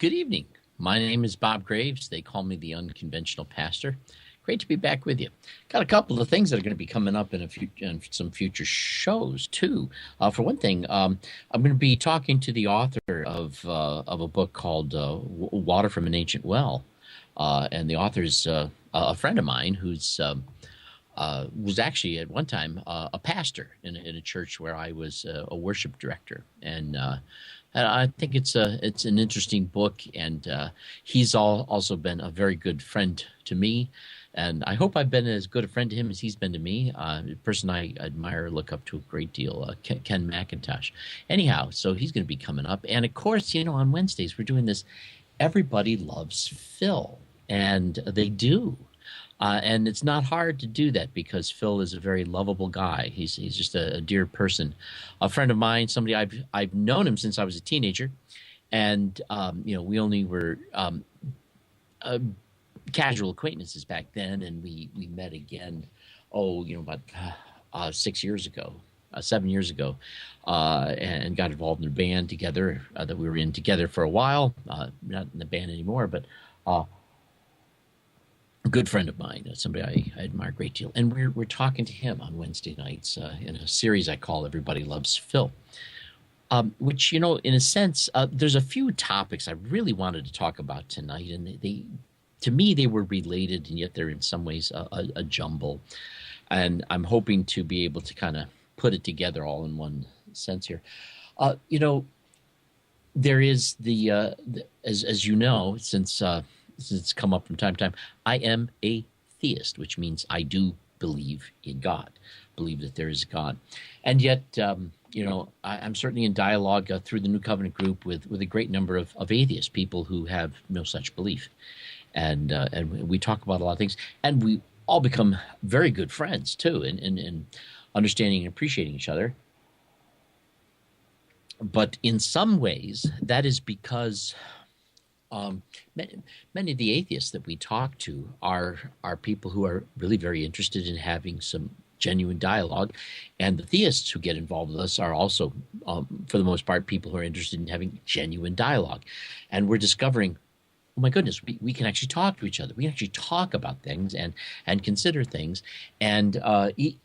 Good evening. My name is Bob Greaves. They call me the Unconventional Pastor. Great to be back with you. Got a couple of things that are going to be coming up in some future shows too. For one thing, I'm going to be talking to the author of a book called "Water from an Ancient Well," and the author is a friend of mine who's was actually at one time a pastor in a church where I was a worship director, and I think it's an interesting book, and he's also been a very good friend to me, and I hope I've been as good a friend to him as he's been to me. A person I admire, look up to a great deal, Ken McIntosh. Anyhow, so he's going to be coming up, and of course, on Wednesdays we're doing this. Everybody loves Phil, and they do. And it's not hard to do that because Phil is a very lovable guy. He's just a dear person, a friend of mine, somebody I've known him since I was a teenager, and we only were casual acquaintances back then, and we met again. About 6 years ago, 7 years ago, and got involved in a band together that we were in together for a while. Not in the band anymore, but. A good friend of mine, somebody I admire a great deal, and we're talking to him on Wednesday nights in a series I call "Everybody Loves Phil," which in a sense, there's a few topics I really wanted to talk about tonight, and to me, they were related, and yet they're in some ways a jumble, and I'm hoping to be able to kind of put it together all in one sense here. There is as you know, since it's come up from time to time, I am a theist, which means I do believe in God, believe that there is a God. And yet, I'm certainly in dialogue through the New Covenant group with a great number of atheists, people who have no such belief. And we talk about a lot of things, and we all become very good friends, too, in understanding and appreciating each other. But in some ways, that is because many of the atheists that we talk to are people who are really very interested in having some genuine dialogue, and the theists who get involved with us are also, for the most part, people who are interested in having genuine dialogue. And we're discovering, oh my goodness, we can actually talk to each other. We can actually talk about things and consider things, and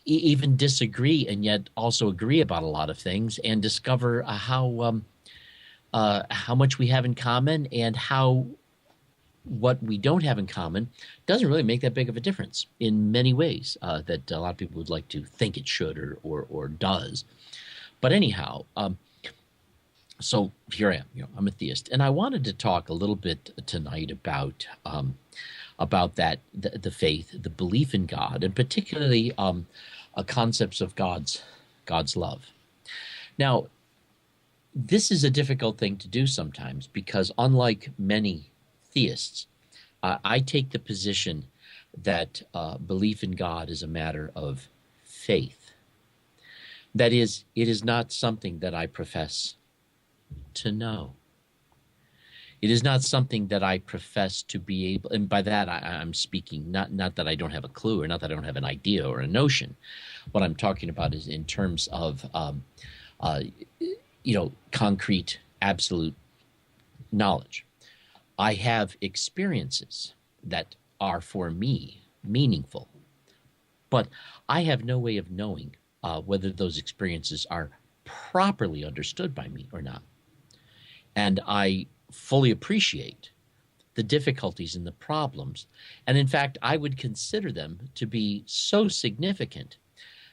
even disagree, and yet also agree about a lot of things, and discover how much we have in common, and how what we don't have in common doesn't really make that big of a difference in many ways that a lot of people would like to think it should or does. But anyhow, so here I am. I'm a theist, and I wanted to talk a little bit tonight about that the faith, the belief in God, and particularly concepts of God's love. Now, this is a difficult thing to do sometimes because, unlike many theists, I take the position that belief in God is a matter of faith. That is, it is not something that I profess to know. It is not something that I profess to be able, and by that I'm speaking not that I don't have a clue, or not that I don't have an idea or a notion. What I'm talking about is in terms of concrete, absolute knowledge. I have experiences that are for me meaningful, but I have no way of knowing whether those experiences are properly understood by me or not. And I fully appreciate the difficulties and the problems. And in fact, I would consider them to be so significant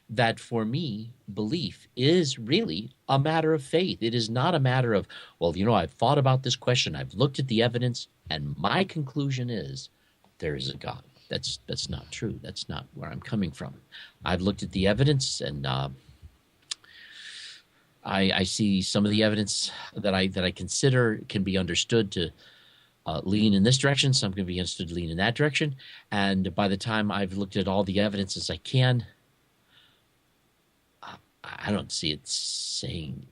that for me, belief is really a matter of faith. It is not a matter of, I've thought about this question, I've looked at the evidence, and my conclusion is there is a God. That's not true. That's not where I'm coming from. I've looked at the evidence, and I see some of the evidence that I consider can be understood to lean in this direction. Some can be understood to lean in that direction. And by the time I've looked at all the evidence as I can, I don't see it saying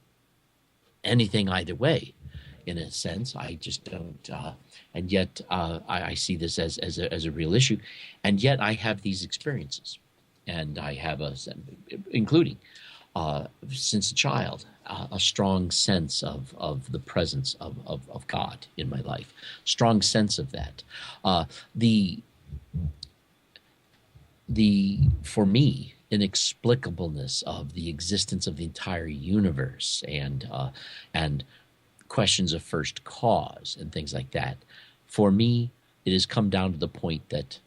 anything either way, in a sense. I just don't. And yet I see this as a real issue. And yet I have these experiences. And I have including since a child, a strong sense of the presence of God in my life, strong sense of that. The for me, inexplicableness of the existence of the entire universe, and questions of first cause and things like that. For me, it has come down to the point that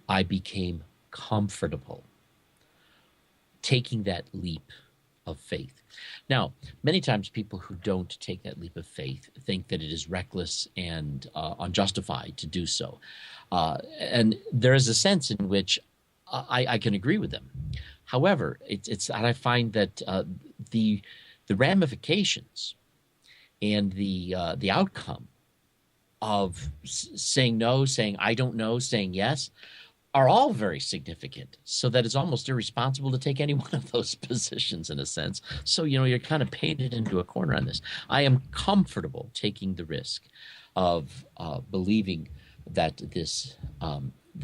I became comfortable taking that leap of faith. Now, many times people who don't take that leap of faith think that it is reckless and unjustified to do so. And there is a sense in which I can agree with them. However, I find that the ramifications and the outcome of saying no, saying I don't know, saying yes, are all very significant, so that it's almost irresponsible to take any one of those positions in a sense. So, you're kind of painted into a corner on this. I am comfortable taking the risk of believing that this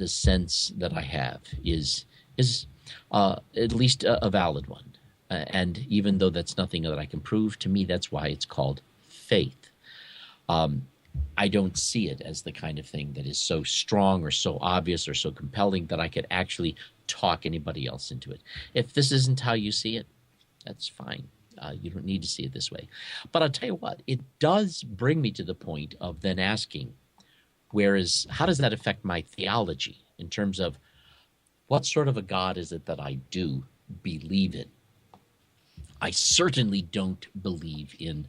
sense that I have is at least a valid one. And even though that's nothing that I can prove, to me, that's why it's called faith. I don't see it as the kind of thing that is so strong or so obvious or so compelling that I could actually talk anybody else into it. If this isn't how you see it, that's fine. You don't need to see it this way. But I'll tell you what, it does bring me to the point of then asking, how does that affect my theology in terms of what sort of a God is it that I do believe in? I certainly don't believe in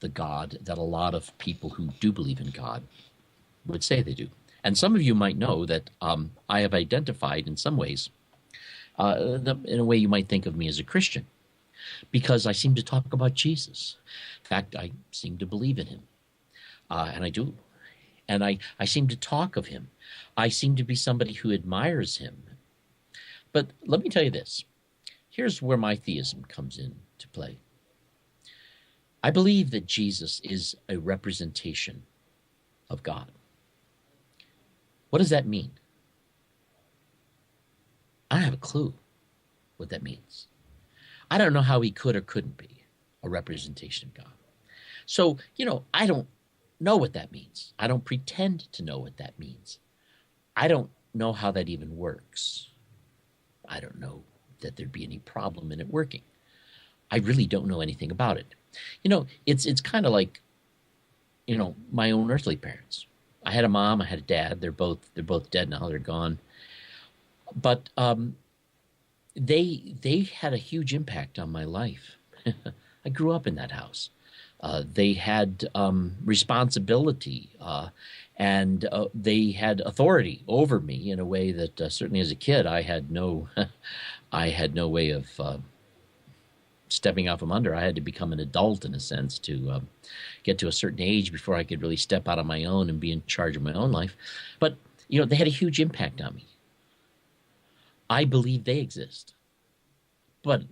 the God that a lot of people who do believe in God would say they do. And some of you might know that I have identified in some ways, in a way you might think of me as a Christian, because I seem to talk about Jesus. In fact, I seem to believe in him, and I do. And I seem to talk of him. I seem to be somebody who admires him. But let me tell you this. Here's where my theism comes into play. I believe that Jesus is a representation of God. What does that mean? I don't have a clue what that means. I don't know how he could or couldn't be a representation of God. So, I don't know what that means. I don't pretend to know what that means. I don't know how that even works. I don't know that there'd be any problem in it working. I really don't know anything about it. It's kind of like, my own earthly parents. I had a mom, I had a dad. They're both dead now. They're gone. But they had a huge impact on my life. I grew up in that house. They had responsibility, and they had authority over me in a way that certainly as a kid I had no way of stepping out from under. I had to become an adult in a sense to get to a certain age before I could really step out on my own and be in charge of my own life. But they had a huge impact on me. I believe they exist. But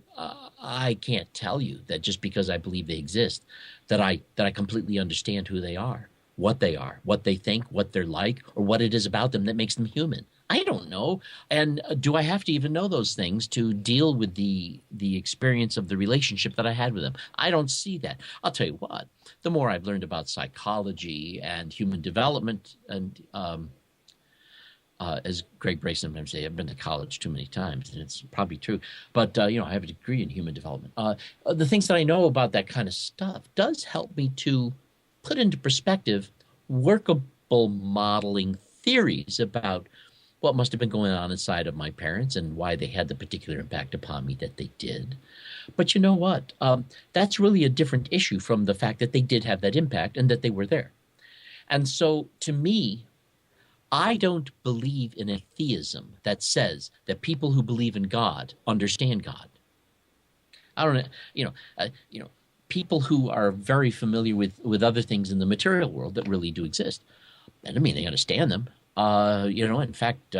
I can't tell you that just because I believe they exist, that I completely understand who they are, what they think, what they're like, or what it is about them that makes them human. I don't know. And do I have to even know those things to deal with the experience of the relationship that I had with them? I don't see that. I'll tell you what, the more I've learned about psychology and human development, and as Greg Bray sometimes say, I've been to college too many times, and it's probably true. But, I have a degree in human development. The things that I know about that kind of stuff does help me to put into perspective workable modeling theories about what must have been going on inside of my parents and why they had the particular impact upon me that they did. But you know what? That's really a different issue from the fact that they did have that impact and that they were there. And so to me, I don't believe in a theism that says that people who believe in God understand God. I don't know, people who are very familiar with other things in the material world that really do exist. That doesn't mean they understand them. In fact,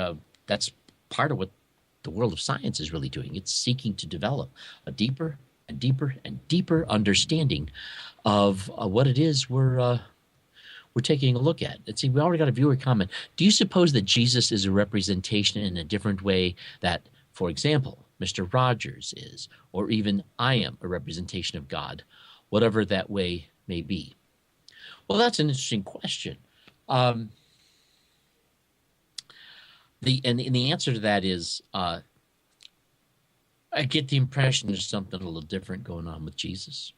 that's part of what the world of science is really doing. It's seeking to develop a deeper and deeper and deeper understanding of what it is we're taking a look at. Let's see, we already got a viewer comment. Do you suppose that Jesus is a representation in a different way that, for example, Mr. Rogers is, or even I am a representation of God? whatever that way may be? Well, that's an interesting question. Um, the answer to that is, I get the impression there's something a little different going on with Jesus.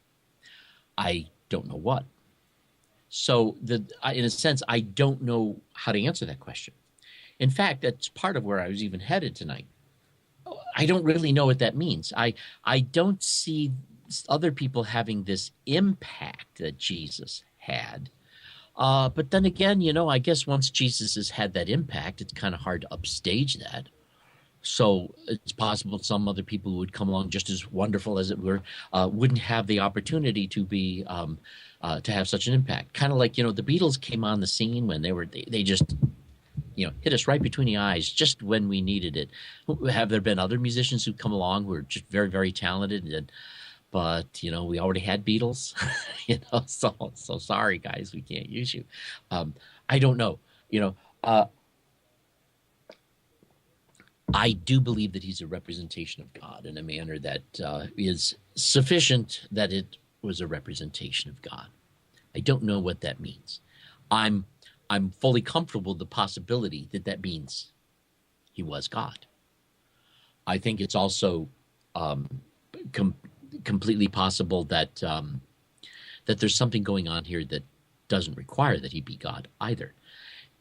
I don't know what. So, in a sense, I don't know how to answer that question. In fact, that's part of where I was even headed tonight. I don't really know what that means. I don't see other people having this impact that Jesus had. But then again, I guess once Jesus has had that impact, it's kind of hard to upstage that. So it's possible some other people who would come along just as wonderful as it were, wouldn't have the opportunity to be to have such an impact. Kind of like the Beatles came on the scene when they just hit us right between the eyes just when we needed it. Have there been other musicians who come along who are just very, very talented, but we already had Beatles, so sorry guys, we can't use you. I don't know, I do believe that he's a representation of God in a manner that is sufficient that it was a representation of God. I don't know what that means. I'm fully comfortable with the possibility that that means he was God. I think it's also completely possible that that there's something going on here that doesn't require that he be God either.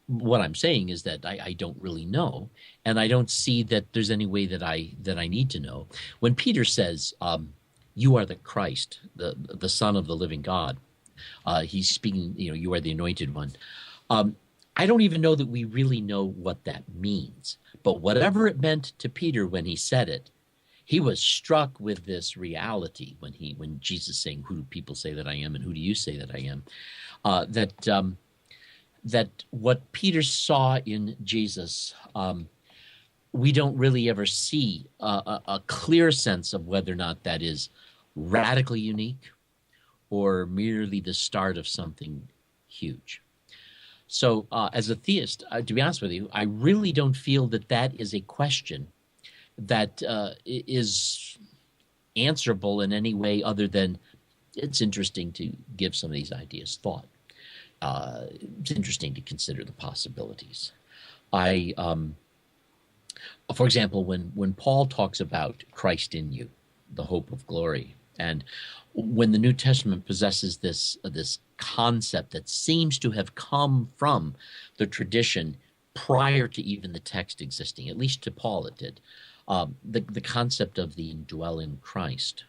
What I'm saying is that I don't really know, and I don't see that there's any way that I need to know. When Peter says, "You are the Christ, the Son of the living God," he's speaking. You are the Anointed One. I don't even know that we really know what that means. But whatever it meant to Peter when he said it, he was struck with this reality when Jesus saying, "Who do people say that I am, and who do you say that I am?" That what Peter saw in Jesus, we don't really ever see a clear sense of whether or not that is radically unique or merely the start of something huge. So as a theist, to be honest with you, I really don't feel that that is a question that is answerable in any way other than it's interesting to give some of these ideas thought. It's interesting to consider the possibilities. For example, when Paul talks about Christ in you, the hope of glory, and when the New Testament possesses this concept that seems to have come from the tradition prior to even the text existing, at least to Paul it did, the concept of the indwelling Christ.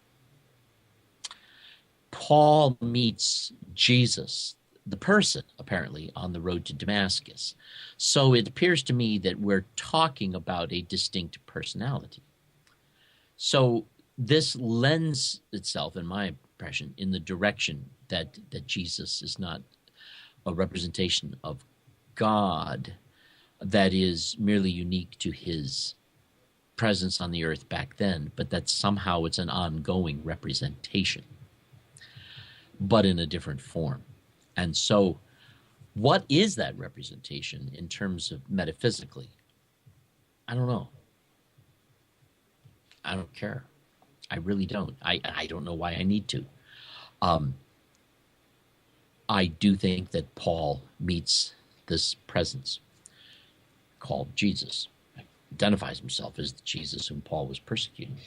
Paul meets Jesus, the person, apparently, on the road to Damascus. So it appears to me that we're talking about a distinct personality. So this lends itself, in my impression, in the direction that Jesus is not a representation of God that is merely unique to his presence on the earth back then, but that somehow it's an ongoing representation, but in a different form. And so what is that representation in terms of metaphysically? I don't know. I don't care. I really don't. I don't know why I need to. I do think that Paul meets this presence called Jesus, identifies himself as the Jesus whom Paul was persecuting,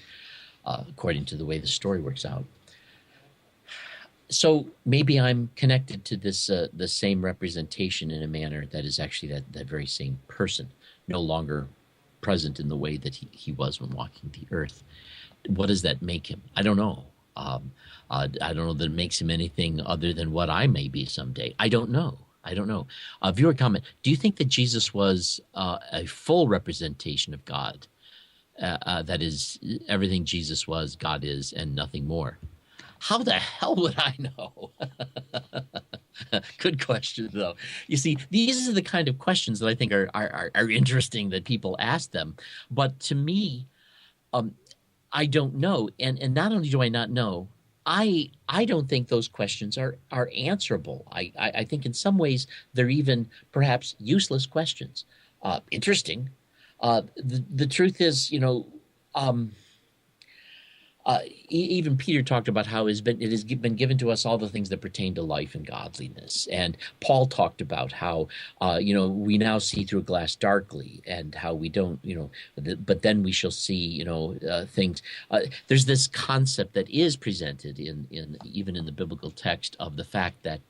according to the way the story works out. So maybe I'm connected to this the same representation in a manner that is actually that very same person, no longer present in the way that he was when walking the earth. What does that make him? I don't know. I don't know that it makes him anything other than what I may be someday. I don't know. Viewer comment, do you think that Jesus was a full representation of God? That is, everything Jesus was, God is, and nothing more. How the hell would I know? Good question, though. You see, these are the kind of questions that I think are interesting that people ask them. But to me, I don't know. And not only do I not know, I don't think those questions are answerable. I think in some ways they're even perhaps useless questions. Interesting. The truth is, Even Peter talked about how it has been given to us all the things that pertain to life and godliness. And Paul talked about how, we now see through a glass darkly, and how we don't, but then we shall see, things. There's this concept that is presented in even in the biblical text of the fact that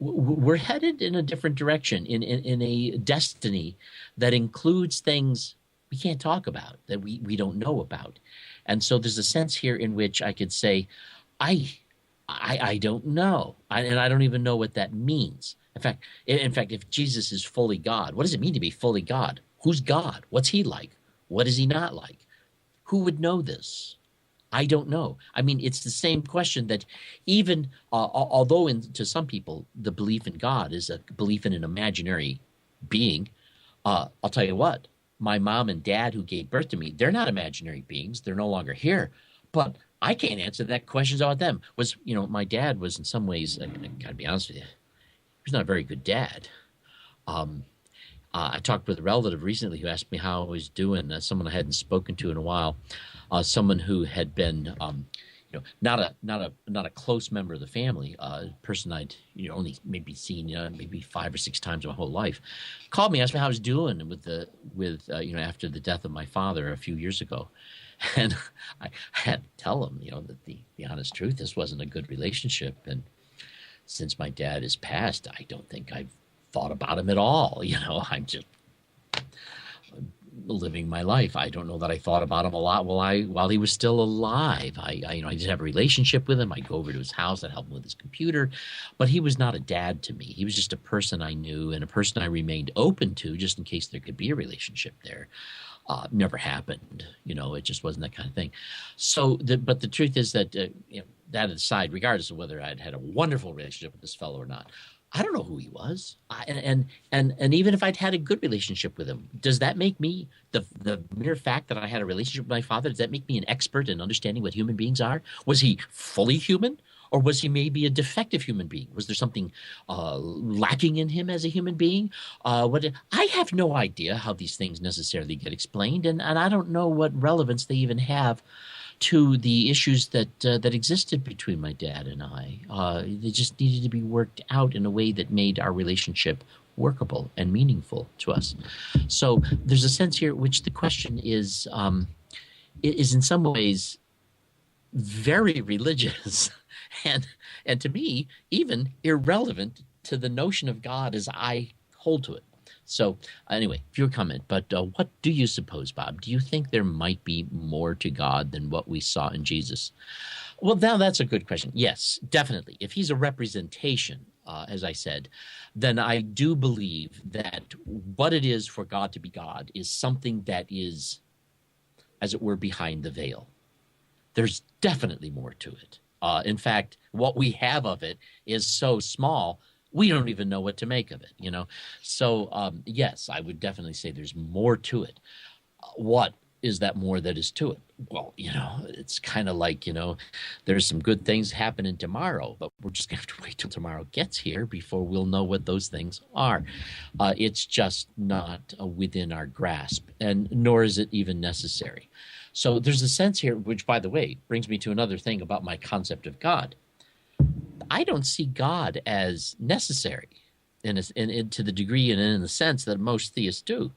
we're headed in a different direction, in a destiny that includes things we can't talk about, that we don't know about. And so there's a sense here in which I could say, I don't know, and I don't even know what that means. In fact, if Jesus is fully God, what does it mean to be fully God? Who's God? What's he like? What is he not like? Who would know this? I don't know. I mean, it's the same question that even although to some people the belief in God is a belief in an imaginary being, I'll tell you what, my mom and dad who gave birth to me, they're not imaginary beings. They're no longer here. But I can't answer that question about them. My dad was in some ways, I got to be honest with you, he was not a very good dad. I talked with a relative recently who asked me how I was doing, someone I hadn't spoken to in a while, someone who had been, not a close member of the family, a person I'd only maybe seen maybe 5 or 6 times my whole life, called me, asked me how I was doing after the death of my father a few years ago. And I had to tell him, that the honest truth, this wasn't a good relationship. And since my dad has passed, I don't think I've thought about him at all. I'm just living my life. I don't know that I thought about him a lot while he was still alive. I didn't have a relationship with him. I'd go over to his house, I'd help him with his computer, but he was not a dad to me. He was just a person I knew and a person I remained open to just in case there could be a relationship there. Never happened. It just wasn't that kind of thing. But the truth is that, that aside, regardless of whether I'd had a wonderful relationship with this fellow or not, I don't know who he was. And even if I'd had a good relationship with him, does that make me, the mere fact that I had a relationship with my father, does that make me an expert in understanding what human beings are? Was he fully human? Or was he maybe a defective human being? Was there something lacking in him as a human being? I have no idea how these things necessarily get explained, and I don't know what relevance they even have to the issues that existed between my dad and I. They just needed to be worked out in a way that made our relationship workable and meaningful to us. So there's a sense here which the question is in some ways very religious and to me even irrelevant to the notion of God as I hold to it. So anyway, your comment, but what do you suppose, Bob? Do you think there might be more to God than what we saw in Jesus? Well, now that's a good question. Yes, definitely. If he's a representation, as I said, then I do believe that what it is for God to be God is something that is, as it were, behind the veil. There's definitely more to it. In fact, what we have of it is so small, we don't even know what to make of it, So, yes, I would definitely say there's more to it. What is that more that is to it? Well, it's kind of like, there's some good things happening tomorrow, but we're just going to have to wait till tomorrow gets here before we'll know what those things are. It's just not within our grasp, and nor is it even necessary. So there's a sense here, which, by the way, brings me to another thing about my concept of God. I don't see God as necessary to the degree and in the sense that most theists do.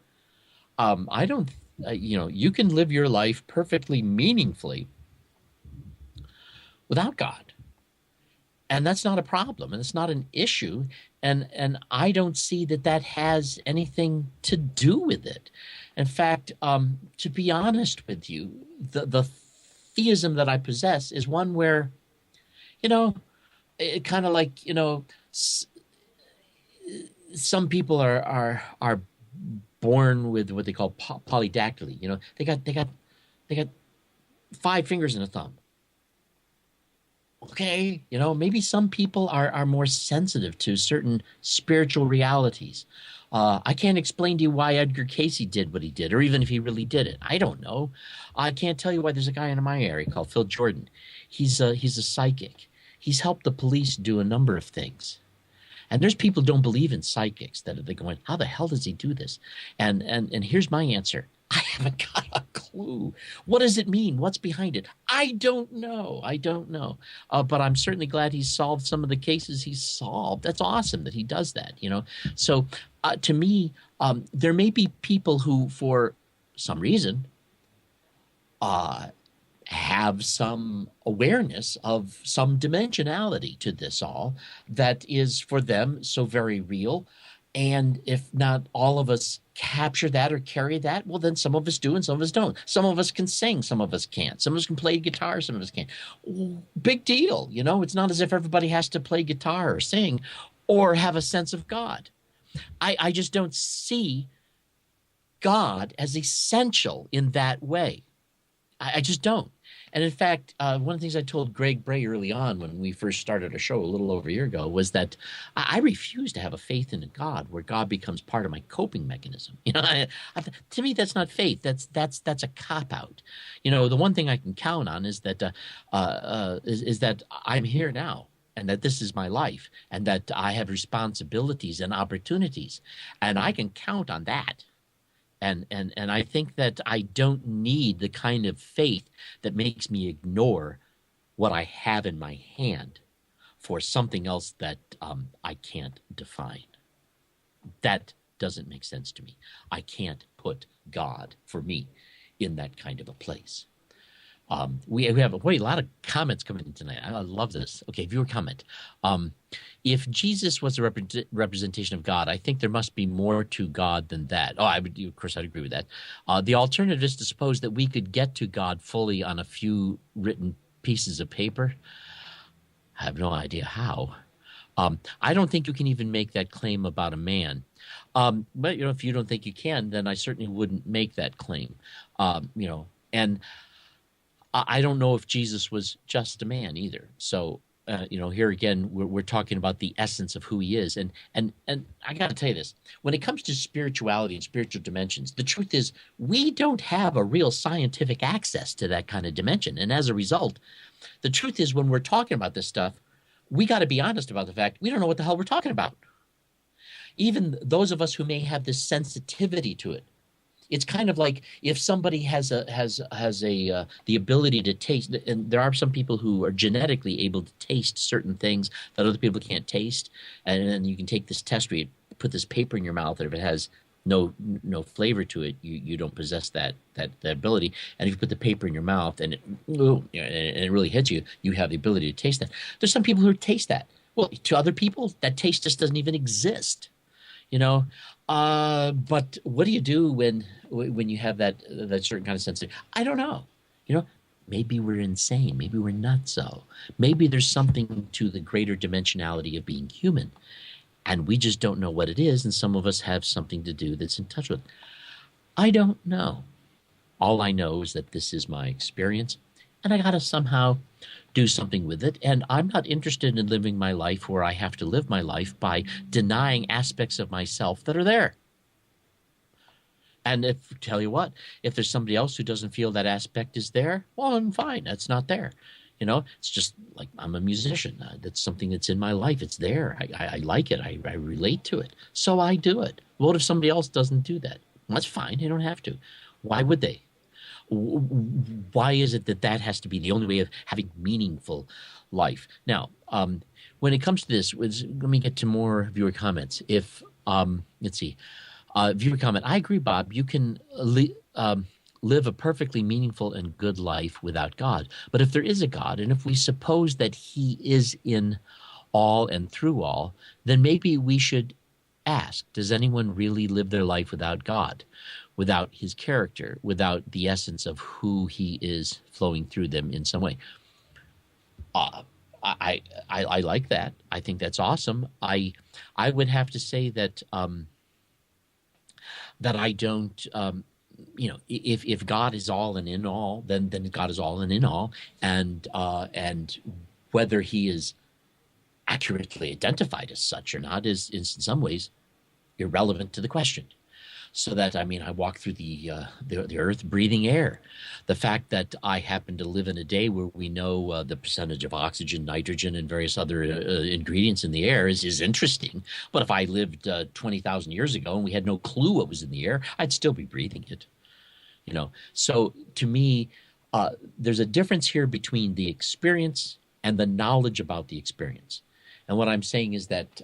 I don't, you can live your life perfectly meaningfully without God. And that's not a problem, and it's not an issue. And I don't see that has anything to do with it. In fact, to be honest with you, the theism that I possess is one where, it kind of like, some people are born with what they call polydactyly. They got 5 fingers and a thumb. Okay, maybe some people are more sensitive to certain spiritual realities. I can't explain to you why Edgar Cayce did what he did, or even if he really did it. I don't know. I can't tell you why there's a guy in my area called Phil Jordan. He's a psychic. He's helped the police do a number of things. And there's people who don't believe in psychics that they're going, how the hell does he do this? And here's my answer. I haven't got a clue. clue. What does it mean? What's behind it? I don't know. I don't know. But I'm certainly glad he's solved some of the cases he's solved. That's awesome that he does that, you know. So to me, there may be people who, for some reason, have some awareness of some dimensionality to this all that is for them so very real. And if not all of us capture that or carry that, well, then some of us do and some of us don't. Some of us can sing, some of us can't. Some of us can play guitar, some of us can't. Big deal. You know, it's not as if everybody has to play guitar or sing or have a sense of God. I just don't see God as essential in that way. I just don't. And in fact, one of the things I told Greg Bray early on when we first started a show a little over a year ago was that I refuse to have a faith in a God where God becomes part of my coping mechanism. You know, to me, that's not faith. That's a cop out. You know, the one thing I can count on is that is that I'm here now, and that this is my life, and that I have responsibilities and opportunities, and I can count on that. And I think that I don't need the kind of faith that makes me ignore what I have in my hand for something else that I can't define. That doesn't make sense to me. I can't put God, for me, in that kind of a place. We have a lot of comments coming in tonight. I love this. Okay, viewer comment. If Jesus was a representation of God, I think there must be more to God than that. Oh, of course, I'd agree with that. The alternative is to suppose that we could get to God fully on a few written pieces of paper. I have no idea how. I don't think you can even make that claim about a man. But, you know, if you don't think you can, then I certainly wouldn't make that claim. You know, and I don't know if Jesus was just a man either. So, you know, here again, we're talking about the essence of who he is. And I got to tell you this, when it comes to spirituality and spiritual dimensions, the truth is we don't have a real scientific access to that kind of dimension. And as a result, the truth is when we're talking about this stuff, we got to be honest about the fact we don't know what the hell we're talking about. Even those of us who may have this sensitivity to it. It's kind of like if somebody has the ability to taste, and there are some people who are genetically able to taste certain things that other people can't taste, and then you can take this test where you put this paper in your mouth, and if it has no flavor to it, you don't possess that ability. And if you put the paper in your mouth and it really hits you, you have the ability to taste that. There's some people who taste that. Well, to other people, that taste just doesn't even exist. You know, but what do you do when you have that certain kind of sensitivity? I don't know. You know, maybe we're insane. Maybe we're nutso. Maybe there's something to the greater dimensionality of being human, and we just don't know what it is. And some of us have something to do that's in touch with it. I don't know. All I know is that this is my experience, and I got to somehow do something with it. And I'm not interested in living my life where I have to live my life by denying aspects of myself that are there. And tell you what, if there's somebody else who doesn't feel that aspect is there, well, I'm fine. That's not there. You know, it's just like I'm a musician. That's something that's in my life. It's there. I like it. I relate to it. So I do it. What if somebody else doesn't do that? Well, that's fine. They don't have to. Why would they? Why is it that has to be the only way of having meaningful life? Now, when it comes to this, let me get to more viewer comments. If let's see, viewer comment. I agree, Bob. You can live a perfectly meaningful and good life without God. But if there is a God, and if we suppose that he is in all and through all, then maybe we should ask, does anyone really live their life without God? Without his character, without the essence of who he is flowing through them in some way. I like that. I think that's awesome. I would have to say that that I don't. You know, if God is all and in all, then God is all and in all, and whether he is accurately identified as such or not is in some ways irrelevant to the question. So that, I mean, I walk through the earth breathing air. The fact that I happen to live in a day where we know the percentage of oxygen, nitrogen, and various other ingredients in the air is interesting. But if I lived 20,000 years ago and we had no clue what was in the air, I'd still be breathing it. So to me, there's a difference here between the experience and the knowledge about the experience. And what I'm saying is that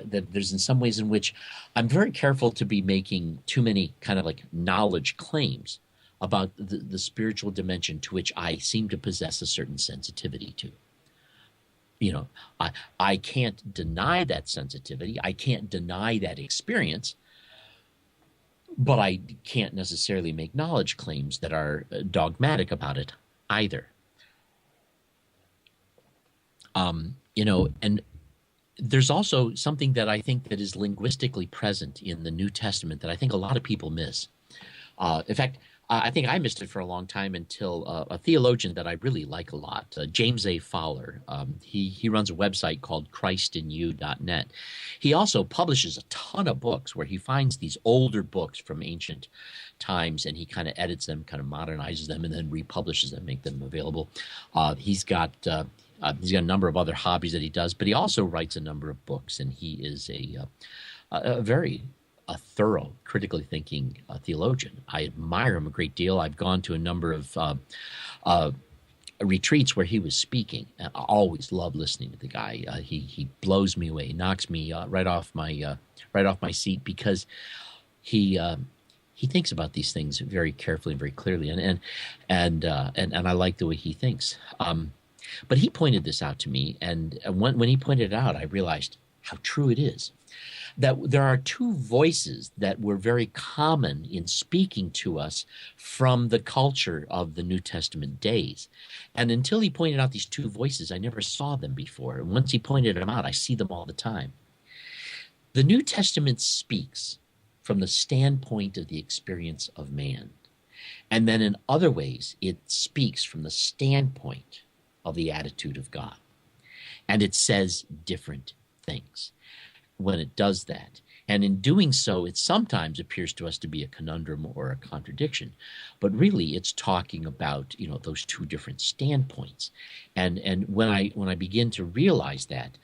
there's in some ways in which I'm very careful to be making too many kind of like knowledge claims about the spiritual dimension to which I seem to possess a certain sensitivity to. You know, I can't deny that sensitivity. I can't deny that experience, but I can't necessarily make knowledge claims that are dogmatic about it either. And there's also something that I think that is linguistically present in the New Testament that I think a lot of people miss. In fact, I think I missed it for a long time until a theologian that I really like a lot, James A. Fowler. He runs a website called ChristinYou.net. He also publishes a ton of books where he finds these older books from ancient times and he kind of edits them, kind of modernizes them, and then republishes them, make them available. He's got a number of other hobbies that he does, but he also writes a number of books, and he is a very thorough, critically thinking theologian. I admire him a great deal. I've gone to a number of retreats where he was speaking. I always love listening to the guy. He blows me away, knocks me right off my seat because he thinks about these things very carefully and very clearly, and I like the way he thinks. But he pointed this out to me, and when he pointed it out, I realized how true it is. That there are two voices that were very common in speaking to us from the culture of the New Testament days. And until he pointed out these two voices, I never saw them before. And once he pointed them out, I see them all the time. The New Testament speaks from the standpoint of the experience of man. And then in other ways, it speaks from the standpoint of the attitude of God. And it says different things when it does that. And in doing so, it sometimes appears to us to be a conundrum or a contradiction. But really, it's talking about, those two different standpoints. And when I begin to realize that,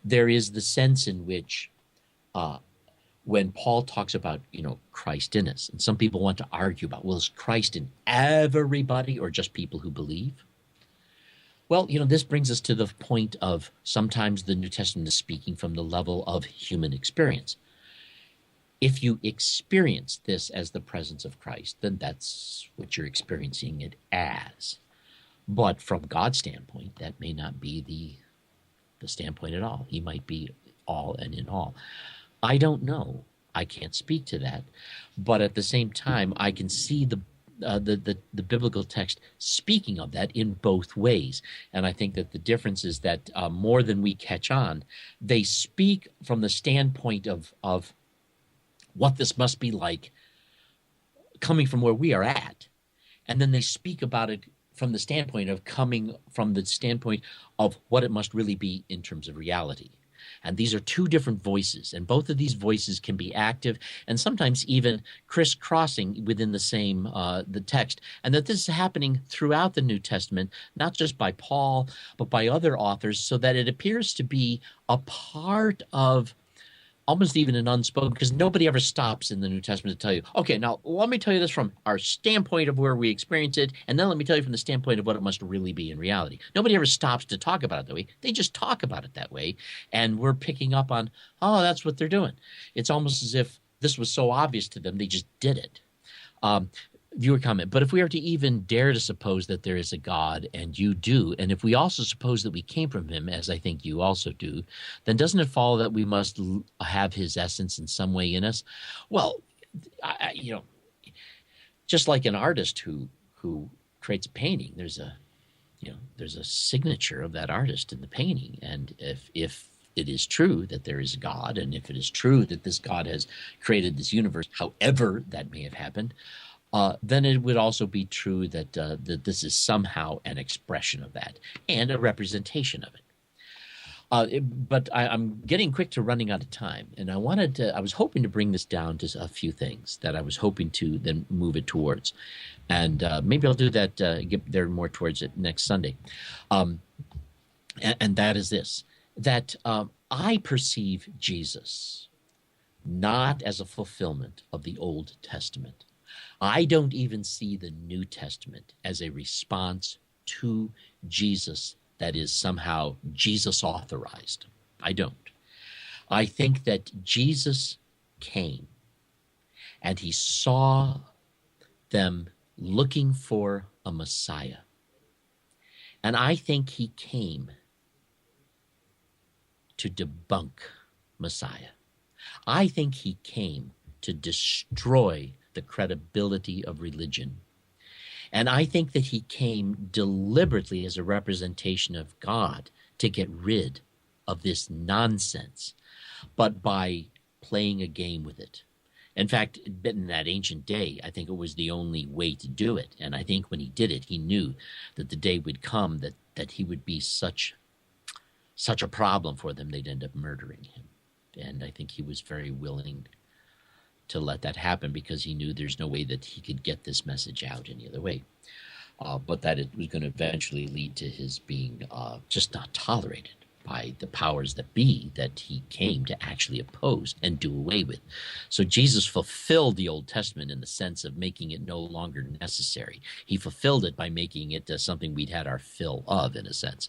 there is the sense in which when Paul talks about, Christ in us, and some people want to argue about, well, is Christ in everybody or just people who believe? Well, this brings us to the point of sometimes the New Testament is speaking from the level of human experience. If you experience this as the presence of Christ, then that's what you're experiencing it as. But from God's standpoint, that may not be the standpoint at all. He might be all and in all. I don't know. I can't speak to that. But at the same time, I can see the biblical text speaking of that in both ways. And I think that the difference is that more than we catch on, they speak from the standpoint of what this must be like coming from where we are at. And then they speak about it from the standpoint of coming from the standpoint of what it must really be in terms of reality. And these are two different voices, and both of these voices can be active and sometimes even crisscrossing within the same the text. And that this is happening throughout the New Testament, not just by Paul, but by other authors, so that it appears to be a part of almost even an unspoken, because nobody ever stops in the New Testament to tell you, okay, now let me tell you this from our standpoint of where we experience it, and then let me tell you from the standpoint of what it must really be in reality. Nobody ever stops to talk about it that way. They just talk about it that way, and we're picking up on, oh, that's what they're doing. It's almost as if this was so obvious to them, they just did it. Viewer comment, but if we are to even dare to suppose that there is a God, and you do, and if we also suppose that we came from him, as I think you also do, then doesn't it follow that we must have his essence in some way in us? Well, just like an artist who creates a painting, there's a signature of that artist in the painting, and if it is true that there is a God, and if it is true that this God has created this universe, however that may have happened, then it would also be true that this is somehow an expression of that and a representation of it. But I'm getting quick to running out of time, and I was hoping to bring this down to a few things that I was hoping to then move it towards, and maybe I'll do that, get there more towards it next Sunday. And that is this, that I perceive Jesus not as a fulfillment of the Old Testament, I don't even see the New Testament as a response to Jesus that is somehow Jesus authorized. I don't. I think that Jesus came and he saw them looking for a Messiah. And I think he came to debunk Messiah. I think he came to destroy the credibility of religion. And I think that he came deliberately as a representation of God to get rid of this nonsense, but by playing a game with it. In fact, in that ancient day, I think it was the only way to do it. And I think when he did it, he knew that the day would come that he would be such a problem for them, they'd end up murdering him. And I think he was very willing to let that happen because he knew there's no way that he could get this message out any other way. But that it was going to eventually lead to his being just not tolerated by the powers that be that he came to actually oppose and do away with. So Jesus fulfilled the Old Testament in the sense of making it no longer necessary. He fulfilled it by making it something we'd had our fill of, in a sense.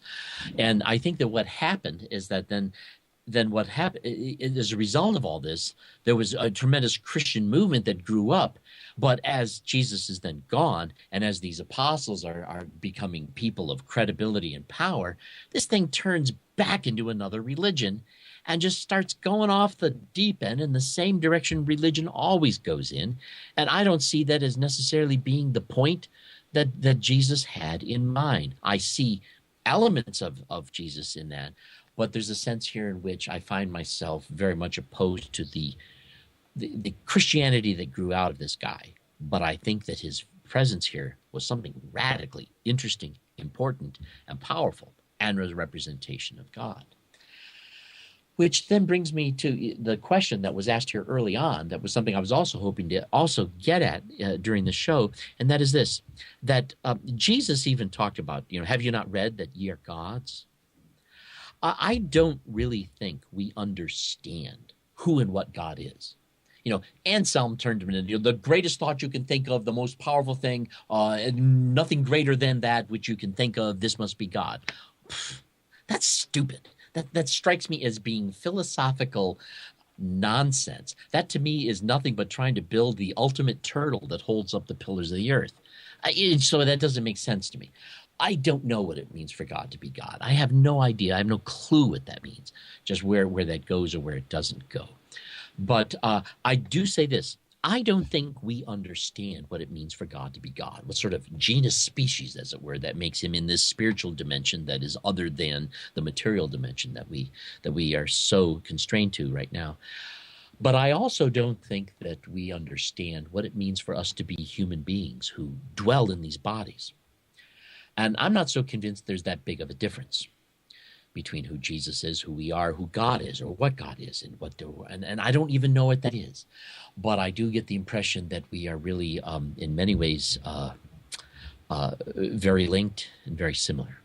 And I think that what happened is that then what happened as a result of all this, there was a tremendous Christian movement that grew up. But as Jesus is then gone, and as these apostles are becoming people of credibility and power, this thing turns back into another religion and just starts going off the deep end in the same direction religion always goes in. And I don't see that as necessarily being the point that Jesus had in mind. I see elements of Jesus in that, but there's a sense here in which I find myself very much opposed to the Christianity that grew out of this guy. But I think that his presence here was something radically interesting, important, and powerful, and was a representation of God. Which then brings me to the question that was asked here early on, that was something I was also hoping to also get at during the show, and that is this, that Jesus even talked about, have you not read that ye are gods? I don't really think we understand who and what God is. Anselm turned to me, the greatest thought you can think of, the most powerful thing, nothing greater than that which you can think of, this must be God. That's stupid. That strikes me as being philosophical nonsense. That to me is nothing but trying to build the ultimate turtle that holds up the pillars of the earth. So that doesn't make sense to me. I don't know what it means for God to be God. I have no idea. I have no clue what that means, just where that goes or where it doesn't go. But I do say this. I don't think we understand what it means for God to be God, what sort of genus species, as it were, that makes him in this spiritual dimension that is other than the material dimension that we are so constrained to right now. But I also don't think that we understand what it means for us to be human beings who dwell in these bodies. And I'm not so convinced there's that big of a difference between who Jesus is, who we are, who God is, or what God is, and I don't even know what that is. But I do get the impression that we are really, in many ways, very linked and very similar,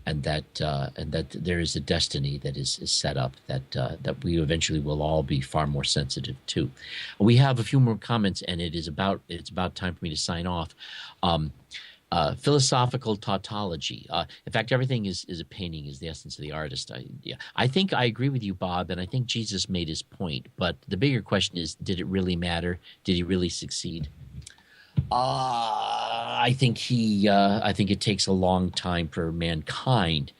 and that there is a destiny that is set up that we eventually will all be far more sensitive to. We have a few more comments, and it's about time for me to sign off. Philosophical tautology. In fact, everything is a painting, is the essence of the artist. I think I agree with you, Bob, and I think Jesus made his point. But the bigger question is, did it really matter? Did he really succeed? I think it takes a long time for mankind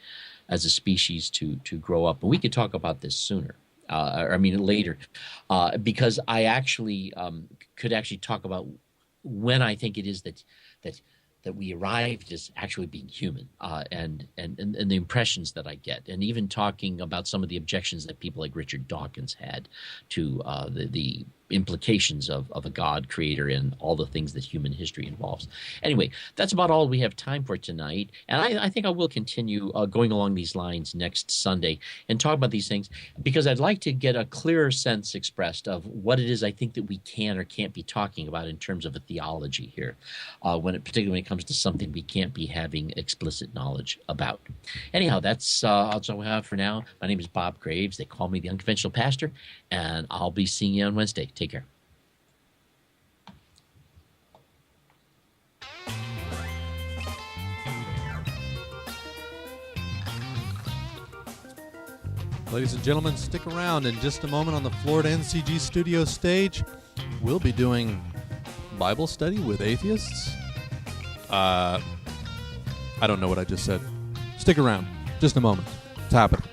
as a species to grow up. And we could talk about this sooner. Later, because I actually could actually talk about when I think it is that we arrived as actually being human, and the impressions that I get, and even talking about some of the objections that people like Richard Dawkins had to the implications of a God creator and all the things that human history involves. Anyway, that's about all we have time for tonight. And I think I will continue going along these lines next Sunday and talk about these things, because I'd like to get a clearer sense expressed of what it is I think that we can or can't be talking about in terms of a theology here, particularly when it comes to something we can't be having explicit knowledge about. Anyhow, that's all we have for now. My name is Bob Greaves. They call me the Unconventional Pastor, and I'll be seeing you on Wednesday. Take care. Ladies and gentlemen, stick around. In just a moment on the Florida NCG studio stage, we'll be doing Bible study with atheists. I don't know what I just said. Stick around. Just a moment. It's happening.